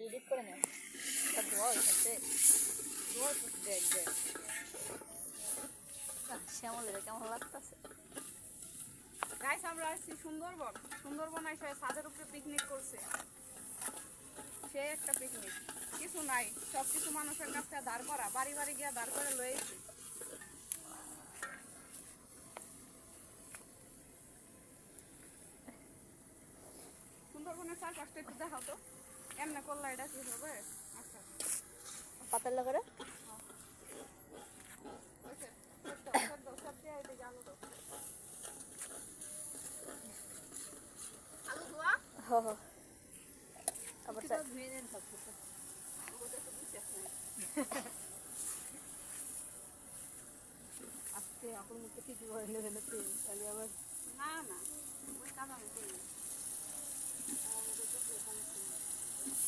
Edit করে নেন ধোয়া হইতেছে ধোয়া দেখ দেখ শ্যামলের কেমন লাগতেছে। গাইস আমরা আসছি সুন্দরবন। সুন্দরবন এসে ছাদের উপরে পিকনিক করছে। সে একটা পিকনিক, কিছু নাই, সবকিছু মানুষের কাছে দাঁড় করা, বাড়ি বাড়ি গিয়া দাঁড় করে লয়েছি। সুন্দরবনের চারপাশটা একটু দেখাও তো, এমনি করলে এটা কি হবে? আচ্ছা পাতার লাগারে সব দিয়ে এদিকে আলু দাও, আলু ধোয়া হ হ আবার ধুয়ে নেন সব কিছু। আজকে আপনার মুখে কিছু করে নেবেন তাহলে আবার না না ওই কাজ আমি করি না।